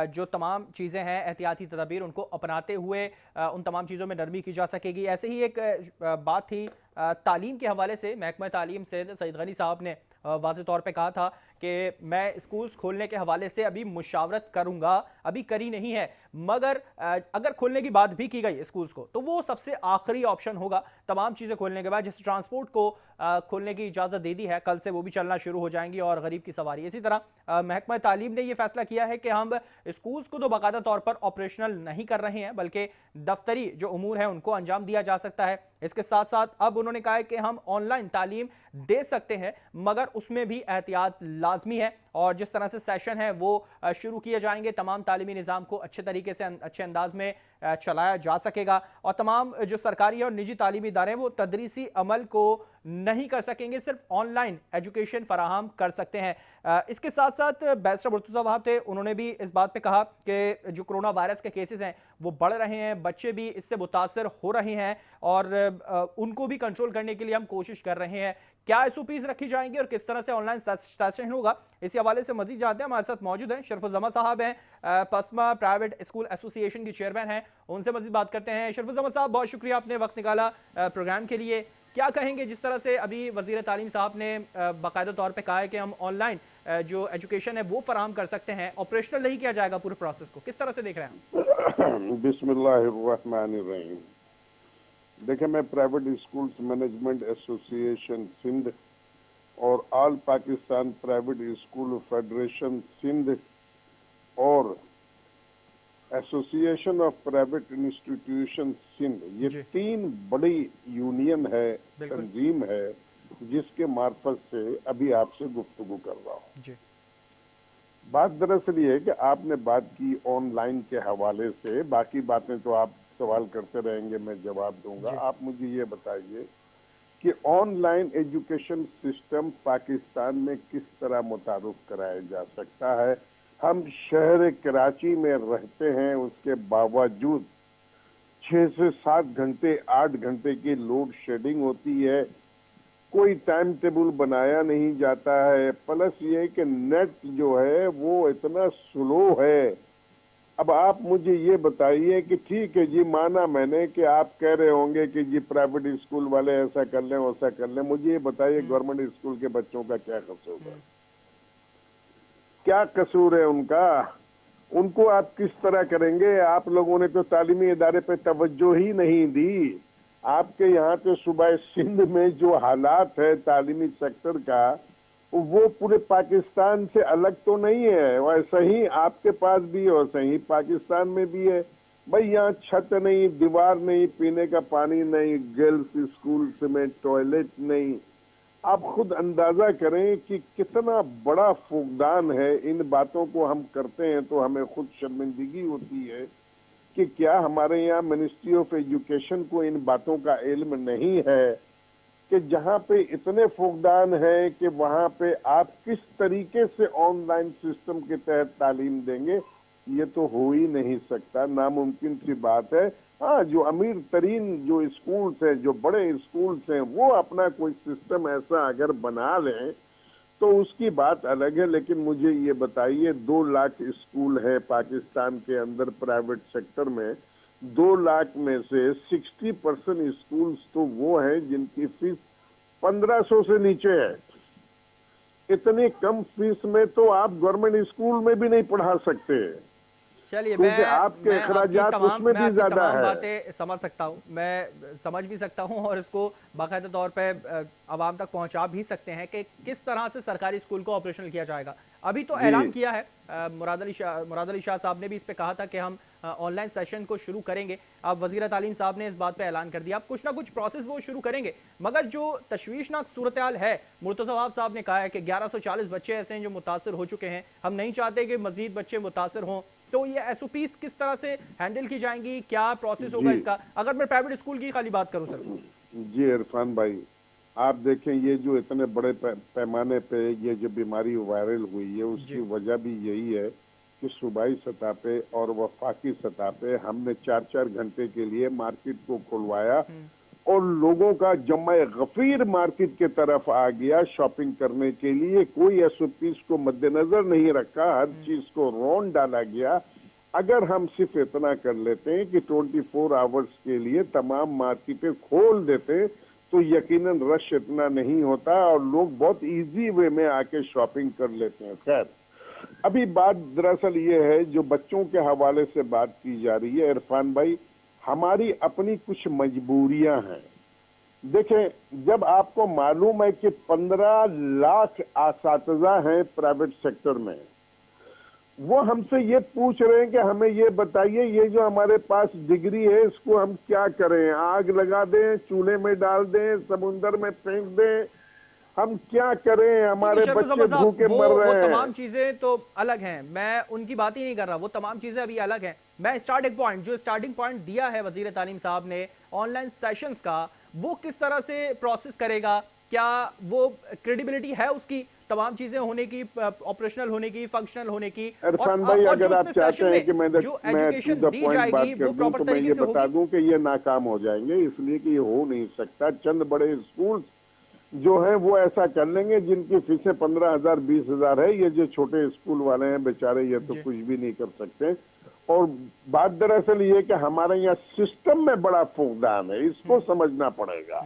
जो तमाम चीज़ें हैं एहतियाती तदबीर उनको अपनाते हुए उन तमाम चीज़ों में नरमी की जा सकेगी। ऐसे ही एक बात थी तालीम के हवाले से। महकमा तालीम से सईद गनी साहब ने वाज़े तौर पे कहा था कि मैं स्कूल्स खोलने के हवाले से अभी मुशावरत करूंगा, अभी करी नहीं है, मगर अगर खोलने की बात भी की गई स्कूल्स को तो वो सबसे आखिरी ऑप्शन होगा तमाम चीज़ें खोलने के बाद। जैसे ट्रांसपोर्ट को खोलने की इजाज़त दे दी है, कल से वो भी चलना शुरू हो जाएंगी और गरीब की सवारी। इसी तरह महकमा तालीम ने यह फैसला किया है कि हम स्कूल्स को तो बाकायदा तौर पर ऑपरेशनल नहीं कर रहे हैं, बल्कि दफ्तरी जो उमूर है उनको अंजाम दिया जा सकता है। इसके साथ साथ अब उन्होंने कहा है कि हम ऑनलाइन तालीम दे सकते हैं, मगर उसमें भी एहतियात लाजमी है और जिस तरह से सेशन है वो शुरू किए जाएंगे, तमाम तालीमी निज़ाम को अच्छे तरीके से अच्छे अंदाज में चलाया जा सकेगा और तमाम जो सरकारी और निजी तालीमी इदारे हैं वो तदरीसी अमल को नहीं कर सकेंगे, सिर्फ ऑनलाइन एजुकेशन फराहम कर सकते हैं। इसके साथ साथ बैरिस्टर मुर्तज़ा वहाब थे, उन्होंने भी इस बात पे कहा कि जो कोरोना वायरस के केसेस हैं वो बढ़ रहे हैं, बच्चे भी इससे मुतासर हो रहे हैं और उनको भी कंट्रोल करने के लिए हम कोशिश कर रहे हैं। क्या SOPs रखी जाएंगी और किस तरह से ऑनलाइन सेशन होगा, इसी हवाले से मजीद जानते हैं। हमारे साथ मौजूद हैं शरफुज़्ज़मा साहब, हैं पस्मा प्राइवेट स्कूल एसोसिएशन की चेयरमैन हैं, उनसे मजीद बात करते हैं। शरफुज़्ज़मा साहब, बहुत शुक्रिया आपने वक्त निकाला प्रोग्राम के लिए। क्या कहेंगे जिस तरह से अभी वज़ीर तालीम साहब ने बाकायदा तौर पे कहा है कि हम ऑनलाइन जो एजुकेशन है वो फराहम कर सकते हैं, ऑपरेशनल नहीं किया जाएगा पूरे प्रोसेस को, किस तरह से देख रहे हैं? बिस्मिल्लाहिर्रहमानिर्रहीम। देखिए, मैं private schools management association Sindh और all Pakistan private school federation Sindh और association of private institution Sindh, ये तीन बड़ी यूनियन है, तंजीम है, जिसके मार्फत से अभी आपसे गुफ्तगू कर रहा हूँ। बात दरअसल ये है कि आपने बात की ऑनलाइन के हवाले से, बाकी बातें तो आप सवाल करते रहेंगे, मैं जवाब दूंगा। आप मुझे ये बताइए कि ऑनलाइन एजुकेशन सिस्टम पाकिस्तान में किस तरह मुतारुफ कराया जा सकता है। हम शहर कराची में रहते हैं, उसके बावजूद 6 से 7 घंटे 8 घंटे की लोड शेडिंग होती है। कोई टाइम टेबल बनाया नहीं जाता है। प्लस ये कि नेट जो है वो इतना स्लो है। अब आप मुझे ये बताइए कि ठीक है जी, माना मैंने कि आप कह रहे होंगे कि जी प्राइवेट स्कूल वाले ऐसा कर लें वैसा कर लें। मुझे ये बताइए गवर्नमेंट स्कूल के बच्चों का क्या कसूर है? क्या कसूर है उनका? उनको आप किस तरह करेंगे? आप लोगों ने तो तालीमी इदारे पे तवज्जो ही नहीं दी। आपके यहाँ तो सूबा सिंध में जो हालात है तालीमी सेक्टर का, वो पूरे पाकिस्तान से अलग तो नहीं है। वैसा ही आपके पास भी है, वैसा ही पाकिस्तान में भी है। भाई यहाँ छत नहीं, दीवार नहीं, पीने का पानी नहीं, गर्ल्स स्कूल में टॉयलेट नहीं। आप खुद अंदाजा करें कि कितना बड़ा फुकदान है। इन बातों को हम करते हैं तो हमें खुद शर्मिंदगी होती है कि क्या हमारे यहाँ मिनिस्ट्री ऑफ एजुकेशन को इन बातों का इल्म नहीं है कि जहाँ पे इतने फुकदान है कि वहाँ पे आप किस तरीके से ऑनलाइन सिस्टम के तहत तालीम देंगे? ये तो हो ही नहीं सकता, नामुमकिन सी बात है। हाँ, जो अमीर तरीन जो स्कूल्स हैं, जो बड़े स्कूल्स हैं, वो अपना कोई सिस्टम ऐसा अगर बना लें तो उसकी बात अलग है। लेकिन मुझे ये बताइए, 2 लाख स्कूल है पाकिस्तान के अंदर प्राइवेट सेक्टर में। 2 लाख में से 60% स्कूल्स तो वो हैं जिनकी फीस 1500 से नीचे है। इतनी कम फीस में तो आप गवर्नमेंट स्कूल में भी नहीं पढ़ा सकते। चलिए, क्योंकि आपके अखराजात उसमें भी ज्यादा है। बातें समझ सकता हूँ, मैं समझ भी सकता हूँ और इसको बाकायदा तौर पे आवाम तक पहुंचा भी सकते हैं कि किस तरह से सरकारी स्कूल को ऑपरेशनल किया जाएगा। अभी तो ऐलान किया है मुराद अली शाह साहब ने भी इस पे कहा था कि हम ऑनलाइन सेशन को शुरू करेंगे। अब वजीर तालीम साहब ने इस बात पे ऐलान कर दिया, अब कुछ ना कुछ प्रोसेस वो शुरू करेंगे। मगर जो तशवीशनाक सूरत हाल है, मुर्तज़ा साहब ने कहा है कि 1140 बच्चे ऐसे हैं जो मुतासर हो चुके हैं। हम नहीं चाहते कि मजीद बच्चे मुतासर हों। तो ये SOPs किस तरह से हैंडल की जाएंगी, क्या प्रोसेस होगा इसका? अगर मैं प्राइवेट स्कूल की खाली बात करूं सर। जी इरफान भाई, आप देखें ये जो इतने बड़े पैमाने पे ये जो बीमारी वायरल हुई है, उसकी वजह भी यही है कि सूबाई सतह पे और वफाकी सतह पे हमने 4-4 घंटे के लिए मार्केट को खुलवाया और लोगों का जमा गफीर मार्केट के तरफ आ गया शॉपिंग करने के लिए। कोई SOPs को मद्देनजर नहीं रखा, हर चीज को रौन डाला गया। अगर हम सिर्फ इतना कर लेते हैं कि 24 आवर्स के लिए तमाम मार्केटें खोल देते तो यकीनन रश इतना नहीं होता और लोग बहुत इजी वे में आके शॉपिंग कर लेते हैं। खैर, अभी बात दरअसल ये है जो बच्चों के हवाले से बात की जा रही है इरफान भाई, हमारी अपनी कुछ मजबूरियां हैं। देखें, जब आपको मालूम है कि 15 लाख असातिज़ा हैं प्राइवेट सेक्टर में, वो हमसे ये पूछ रहे हैं कि हमें ये बताइए ये जो हमारे पास डिग्री है इसको हम क्या करें? आग लगा दें, चूल्हे में डाल दें, समुंदर में फेंक दें, हम क्या करें? हमारे बच्चे भूखे मर रहे हैं। वो तमाम चीजें तो अलग हैं, मैं उनकी बात ही नहीं कर रहा। वो तमाम चीजें अभी अलग हैं। मैं स्टार्टिंग पॉइंट दिया है वजीर तालीम साहब ने ऑनलाइन सेशंस का, वो किस तरह से प्रोसेस करेगा? क्या वो क्रेडिबिलिटी है उसकी तमाम चीजें होने की, ऑपरेशनल होने की, फंक्शनल होने की? इरफान भाई, अगर आप चाहते हैं कि मैं टू द पॉइंट बात कर दूं तो मैं ये बता दूं कि ये नाकाम हो जाएंगे, इसलिए कि ये हो नहीं सकता। चंद बड़े स्कूल जो है वो ऐसा कर लेंगे जिनकी फीसें 15,000 20,000 है। ये जो छोटे स्कूल वाले हैं बेचारे, ये तो कुछ भी नहीं कर सकते। और बात दरअसल ये कि हमारे यहाँ सिस्टम में बड़ा फुकदान है, इसको समझना पड़ेगा।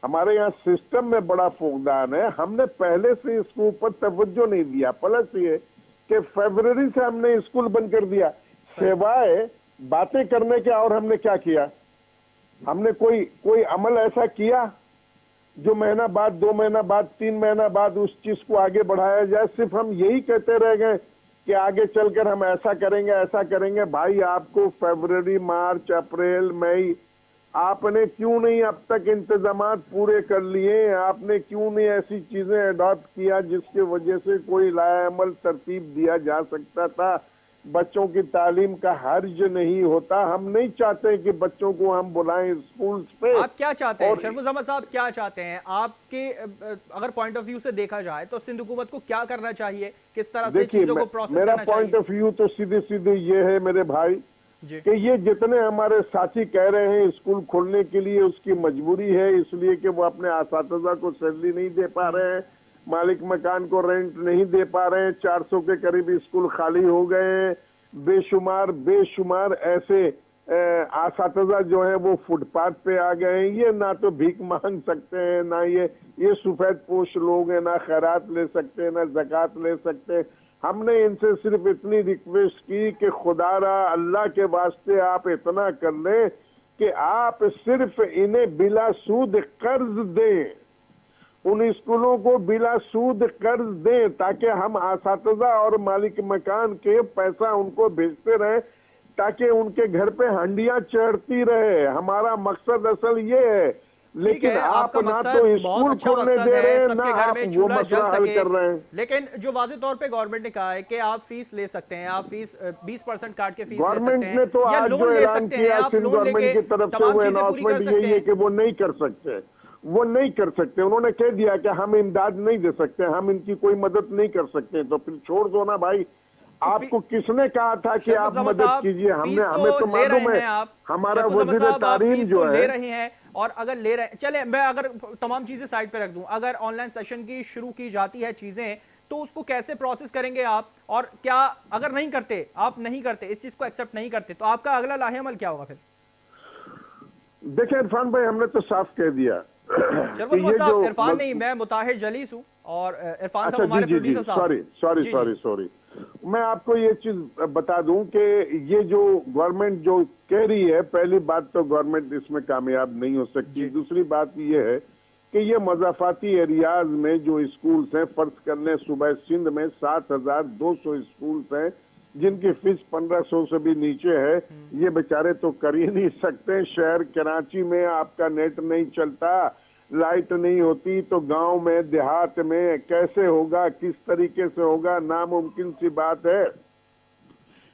हमारे यहाँ सिस्टम में बड़ा फुकदान है, हमने पहले से इसके ऊपर तवज्जो नहीं दिया। प्लस ये कि फरवरी से हमने स्कूल बंद कर दिया, सिवाय बातें करने के और हमने क्या किया? हमने कोई अमल ऐसा किया जो महीना बाद, 2 महीना बाद, 3 महीना बाद उस चीज को आगे बढ़ाया जाए? सिर्फ हम यही कहते रह गए कि आगे चलकर हम ऐसा करेंगे, ऐसा करेंगे। भाई, आपको फरवरी, मार्च, अप्रैल, मई, आपने क्यों नहीं अब तक इंतजामात पूरे कर लिए? आपने क्यों नहीं ऐसी चीजें अडॉप्ट किया जिसकी वजह से कोई लाएअमल तरतीब दिया जा सकता था? बच्चों की तालीम का हर्ज नहीं होता। हम नहीं चाहते कि बच्चों को हम बुलाएं स्कूल्स पे। आप क्या चाहते हैं और शरफुल अहमद साहब, क्या चाहते हैं आपके अगर पॉइंट ऑफ व्यू से देखा जाए तो सिंध हुकूमत को क्या करना चाहिए, किस तरह से देखिए, चीजों को प्रोसेस मेरा करना पॉइंट चाहिए? ऑफ व्यू तो सीधे सीधे ये है मेरे भाई जी कि ये जितने हमारे साथी कह रहे हैं स्कूल खोलने के लिए, उसकी मजबूरी है, इसलिए कि वो अपने असातिज़ा को सैलरी नहीं दे पा रहे हैं, मालिक मकान को रेंट नहीं दे पा रहे हैं, 400 के करीब स्कूल खाली हो गए हैं, बेशुमार ऐसे असातिज़ा जो है वो फुटपाथ पे आ गए हैं। ये ना तो भीख मांग सकते हैं, ना ये सफेद पोश लोग हैं, ना खैरात ले सकते हैं, ना ज़कात ले सकते हैं। हमने इनसे सिर्फ इतनी रिक्वेस्ट की कि खुदारा अल्लाह के वास्ते आप इतना कर लें कि आप सिर्फ इन्हें बिला सूद कर्ज दें, उन स्कूलों को बिला सूद कर्ज दें, ताकि हम असातिज़ा और मालिक मकान के पैसा उनको भेजते रहें, ताकि उनके घर पे हंडियां चढ़ती रहे। हमारा मकसद असल ये है। लेकिन आप ना तो स्कूल खोलने दे रहे हैं, ना आप वो मसला हल कर रहे हैं। लेकिन जो वाज़ेह तौर पे गवर्नमेंट ने कहा है कि आप फीस ले सकते हैं, आप फीस 20% काट के फीस ले सकते गवर्नमेंट हैं, ने तो या आज लोन जो ले ऐलान सकते हैं, किया आप सिंध लोन लेके गवर्नमेंट की तरफ से, तमाम वो चीजें पूरी कर अनाउंसमेंट सकते यही है हैं। कि वो नहीं कर सकते, वो नहीं कर सकते। उन्होंने कह दिया कि हम इमदाद नहीं दे सकते, हम इनकी कोई मदद नहीं कर सकते। तो फिर छोड़ दो ना भाई। आपको किसने कहा था कि आप मदद कीजिए? हमें तो मालूम है हमारा वजीर तालीम जो है ले रहे हैं, और अगर ले रहे हैं, चले मैं अगर तमाम चीजें साइड पे रख दूं, अगर ऑनलाइन सेशन की शुरू की जाती है चीजें, तो उसको कैसे प्रोसेस करेंगे आप? और क्या अगर नहीं करते, आप नहीं करते, इस चीज को एक्सेप्ट नहीं करते, तो आपका अगला लाहेअमल क्या होगा फिर? देखिए इरफान भाई, हमने तो साफ कह दिया साहब, इरफान नहीं, मैं मुताहिर जलीस हूं, और इरफान साहब हमारे प्रोड्यूसर साहब। सॉरी, मैं आपको ये चीज बता दूं कि ये जो गवर्नमेंट जो कह रही है, पहली बात तो गवर्नमेंट इसमें कामयाब नहीं हो सकती। दूसरी बात ये है कि ये मज़ाफाती एरियाज में जो स्कूल्स हैं, फर्ज करने सुबह सिंध में 7,200 स्कूल्स हैं जिनकी फीस 1,500 से भी नीचे है। ये बेचारे तो कर ही नहीं सकते। शहर कराची में आपका नेट नहीं चलता, लाइट नहीं होती, तो गांव में देहात में कैसे होगा, किस तरीके से होगा? नामुमकिन सी बात है,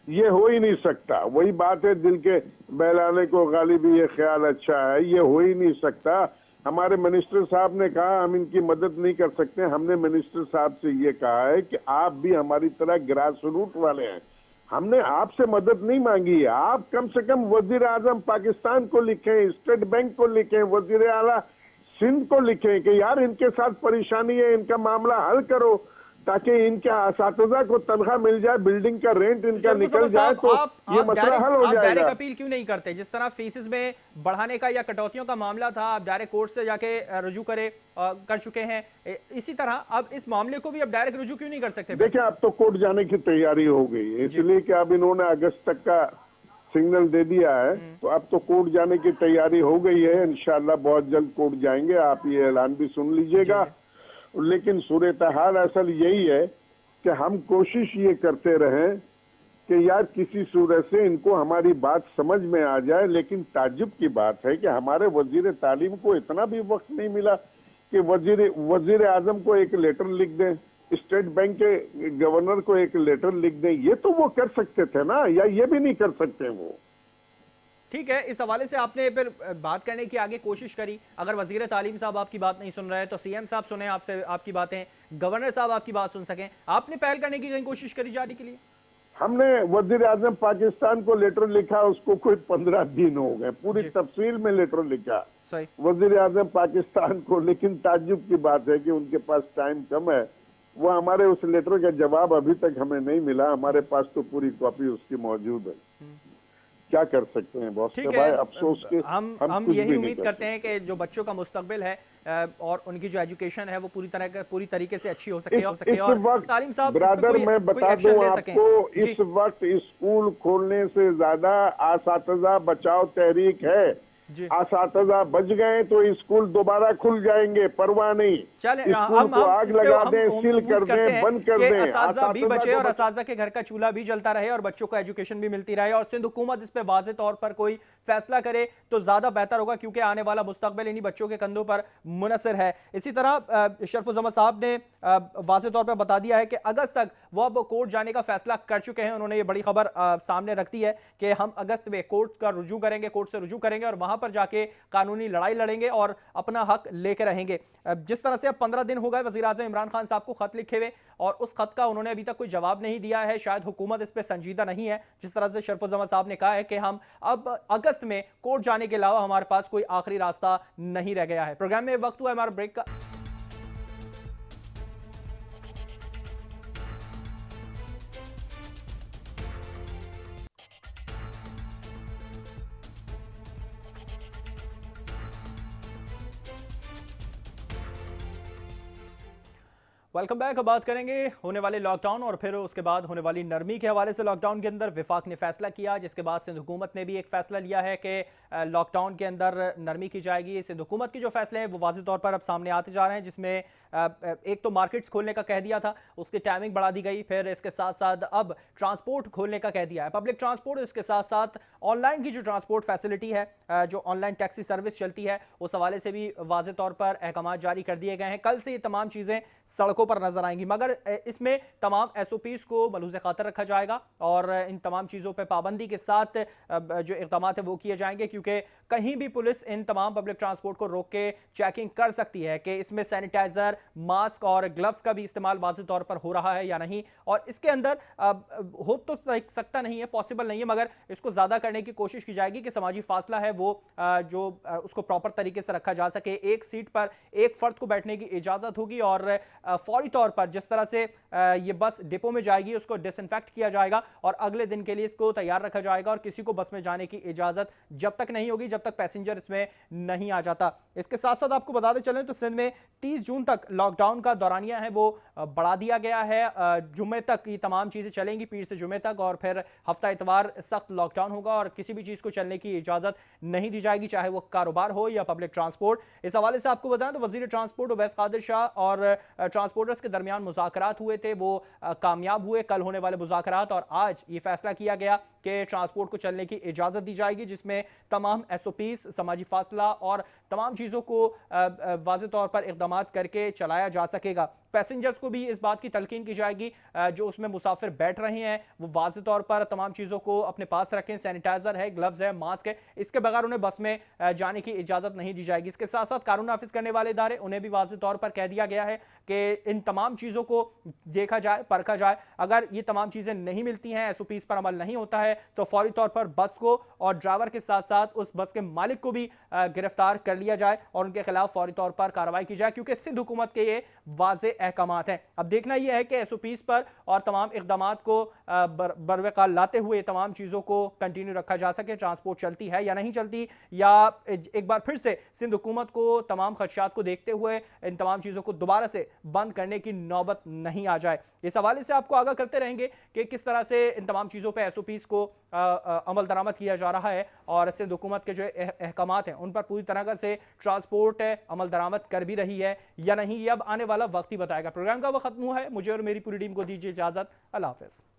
ये हो ही नहीं सकता। वही बात है, दिल के बहलाने को गालिबी ये ख्याल अच्छा है, ये हो ही नहीं सकता। हमारे मिनिस्टर साहब ने कहा हम इनकी मदद नहीं कर सकते। हमने मिनिस्टर साहब से ये कहा है कि आप भी हमारी तरह ग्रास रूट वाले हैं, हमने आपसे मदद नहीं मांगी है। आप कम से कम वजीर आजम पाकिस्तान को लिखें, स्टेट बैंक को लिखें, वजीर आला सिंध को लिखें कि यार इनके साथ परेशानी है, इनका मामला हल करो, ताकि इनके असातिज़ा को तनख्वाह मिल जाए, बिल्डिंग का रेंट इनका निकल जाए, तो ये मसला हल हो जाएगा। डायरेक्ट अपील क्यों नहीं करते? जिस तरह फीसेस में बढ़ाने का या कटौतियों का मामला था, आप डायरेक्ट कोर्ट से जाके रुजू कर चुके हैं, इसी तरह अब इस मामले को भी अब डायरेक्ट रुजू क्यों नहीं कर सकते? देखिए, अब तो कोर्ट जाने की तैयारी हो गई है, इसलिए कि अब इन्होंने अगस्त तक का सिग्नल दे दिया है, तो अब तो कोर्ट जाने की तैयारी हो गई है। इंशाल्लाह बहुत जल्द कोर्ट जाएंगे, आप ये ऐलान भी सुन लीजिएगा। लेकिन सूरत हाल असल यही है कि हम कोशिश ये करते रहें कि यार किसी सूरत से इनको हमारी बात समझ में आ जाए। लेकिन ताज्जुब की बात है कि हमारे वजीर तालीम को इतना भी वक्त नहीं मिला कि वजीर आजम को एक लेटर लिख दें, स्टेट बैंक के गवर्नर को एक लेटर लिख दें। ये तो वो कर सकते थे ना, या ये भी नहीं कर सकते वो? ठीक है, इस हवाले से आपने फिर बात करने की आगे कोशिश करी। अगर वजीर तालीम साहब आपकी बात नहीं सुन रहे तो सीएम साहब सुने आपसे आपकी बातें, गवर्नर साहब आपकी बात सुन सकें, आपने पहल करने की कहीं कोशिश करी जाने के लिए? हमने वजीर आजम पाकिस्तान को लेटर लिखा, उसको कोई 15 दिन हो गए, पूरी तफसील में लेटर लिखा वजीर आजम पाकिस्तान को। लेकिन ताज्जुब की बात है कि उनके पास टाइम कम है, वो हमारे उस लेटर का जवाब अभी तक हमें नहीं मिला। हमारे पास तो पूरी कॉपी उसकी मौजूद है, क्या कर सकते हैं बॉस भाई? अफसोस के हम यही उम्मीद करते हैं कि जो बच्चों का मुस्तकबिल है और उनकी जो एजुकेशन है वो पूरी तरीके से अच्छी हो सके। इस वक्त तालीम साहब ब्रदर मैं बता दूं आपको, इस वक्त स्कूल खोलने से ज्यादा असातिज़ा बचाओ तहरीक है। असातिज़ा बच गए तो स्कूल दोबारा खुल जाएंगे, परवाह नहीं। स्कूल को आग लगा दें, सील कर दें, बंद कर दें, असातिज़ा भी बचे और असातिज़ा के घर का चूल्हा भी जलता रहे और बच्चों को एजुकेशन भी मिलती रहे। और सिंध हुकूमत इस पे वाज़ेह तौर पर कोई फैसला करे तो ज्यादा बेहतर होगा, क्योंकि आने वाला मुस्तकबिल इन्हीं बच्चों के कंधों पर मुनसर है। इसी तरह शरफुल अहमद साहब ने वाज़ेह तौर पर बता दिया है कि अगस्त तक वो अब कोर्ट जाने का फैसला कर चुके हैं। उन्होंने ये बड़ी खबर सामने रख दी है कि हम अगस्त में कोर्ट का रुजू करेंगे, कोर्ट से रुजू करेंगे और वहां पर जाके कानूनी लड़ाई लड़ेंगे और अपना हक लेकर रहेंगे। जिस तरह से अब 15 दिन हो गए वजीर आज़म इमरान खान साहब को खत लिखे हुए और उस खत का उन्होंने अभी तक कोई जवाब नहीं दिया है। शायद हुकूमत इस पर संजीदा नहीं है। जिस तरह से शरफुल साहब ने कहा है कि हम अब अगस्त में कोर्ट जाने के अलावा हमारे पास कोई आखिरी रास्ता नहीं रह गया है। प्रोग्राम में वक्त हुआ हमारा ब्रेक का। Welcome back. अब बात करेंगे होने वाले लॉकडाउन और फिर उसके बाद होने वाली नरमी के हवाले से। लॉकडाउन के अंदर विफाक ने फैसला किया, जिसके बाद सिंध हुकूमत ने भी एक फैसला लिया है कि लॉकडाउन के अंदर नरमी की जाएगी। सिंध हुकूमत के जो फैसले हैं वो वाज़ेह तौर पर अब सामने आते जा रहे हैं, जिसमें एक तो मार्केट्स खोलने का कह दिया था, उसकी टाइमिंग बढ़ा दी गई। फिर इसके साथ साथ अब ट्रांसपोर्ट खोलने का कह दिया है, पब्लिक ट्रांसपोर्ट। इसके साथ साथ ऑनलाइन की जो ट्रांसपोर्ट फैसिलिटी है, जो ऑनलाइन टैक्सी सर्विस चलती है, उस हवाले से भी वाज़ेह तौर पर अहकाम जारी कर दिए गए हैं। कल से ये तमाम चीज़ें सड़कों पर नजर आएंगी, मगर इसमें तमाम SOPs को मलूज़े खातर रखा जाएगा और इन तमाम चीज़ों पर पाबंदी के साथ जो इक़दाम है वो किए जाएंगे, क्योंकि कहीं भी पुलिस इन तमाम पब्लिक ट्रांसपोर्ट को रोक के चेकिंग कर सकती है कि इसमें सैनिटाइजर, मास्क और ग्लव्स का भी इस्तेमाल वाज़ेह तौर पर हो रहा है या नहीं। और इसके अंदर हो तो सकता नहीं है, पॉसिबल नहीं है, मगर इसको ज़्यादा करने की कोशिश की जाएगी कि समाजी फासला है वो जो उसको प्रॉपर तरीके से रखा जा सके। एक सीट पर एक फर्द को बैठने की इजाज़त होगी और फौरी तौर पर जिस तरह से ये बस डिपो में जाएगी उसको डिसइंफेक्ट किया जाएगा और अगले दिन के लिए इसको तैयार रखा जाएगा और किसी को बस में जाने की इजाज़त जब तक नहीं होगी जब तक पैसेंजर इसमें नहीं आ जाता। इसके साथ साथ आपको बताते चलें तो सिंध में 30 जून तक लॉकडाउन का दौरानिया है वो बढ़ा दिया गया है। जुम्मे तक ये तमाम चीज़ें चलेंगी, पीर से जुम्मे तक, और फिर हफ्ता इतवार सख्त लॉकडाउन होगा और किसी भी चीज़ को चलने की इजाज़त नहीं दी जाएगी, चाहे वो कारोबार हो या पब्लिक ट्रांसपोर्ट। इस हवाले से आपको बताएं तो वज़ीर ट्रांसपोर्ट उवैस कादिर शाह और ट्रांसपोर्टर्स के दरमियान मुज़ाकरात हुए थे, वो कामयाब हुए। कल होने वाले मुज़ाकरात और आज ये फैसला किया गया कि ट्रांसपोर्ट को चलने की इजाज़त दी जाएगी, जिसमें तमाम SOPs, समाजी फासला और तमाम चीज़ों को वाज़ेह तौर पर इक़दाम करके चलाया जा सकेगा। पैसेंजर्स को भी इस बात की तलकीन की जाएगी, जो उसमें मुसाफिर बैठ रहे हैं वो वाज़ेह तौर पर तमाम चीज़ों को अपने पास रखें। सैनिटाइज़र है, ग्लव्स है, मास्क है, इसके बगैर उन्हें बस में जाने की इजाज़त नहीं दी जाएगी। इसके साथ साथ कानून नाफिज करने वाले इदारे, उन्हें भी वाज़ेह तौर पर कह दिया गया है कि इन तमाम चीज़ों को देखा जाए, परखा जाए। अगर ये तमाम चीज़ें नहीं मिलती हैं, SOPs पर अमल नहीं होता है, तो फौरी तौर पर बस को और ड्राइवर के साथ साथ उस बस के मालिक को भी गिरफ्तार कर लिया जाए और उनके खिलाफ फौरी तौर पर कार्रवाई की जाए, क्योंकि सिंध हुकूमत के ये वाज़ेह अहकामात हैं। अब देखना यह है कि SOPs पर और तमाम इक़दामात को बरवक़ार लाते हुए तमाम चीज़ों को कंटिन्यू रखा जा सके। ट्रांसपोर्ट चलती है या नहीं चलती, या एक बार फिर से सिंध हुकूमत को तमाम खदशात को देखते हुए इन तमाम चीज़ों को दोबारा से बंद करने की नौबत नहीं आ जाए। इस हवाले से आपको आगाह करते रहेंगे कि किस तरह से इन तमाम चीज़ों पर SOPs को अमल दरामद किया जा रहा है और सिंध हुकूमत के जो अहकामात हैं उन पर पूरी तरह से ट्रांसपोर्ट अमल दरामद कर भी रही है या नहीं, ये अब आने वाला वक्त ही बताएगा। प्रोग्राम का वक्त खत्म हुआ है, मुझे और मेरी पूरी टीम को दीजिए इजाज़त। अल्लाह हाफ़िज़।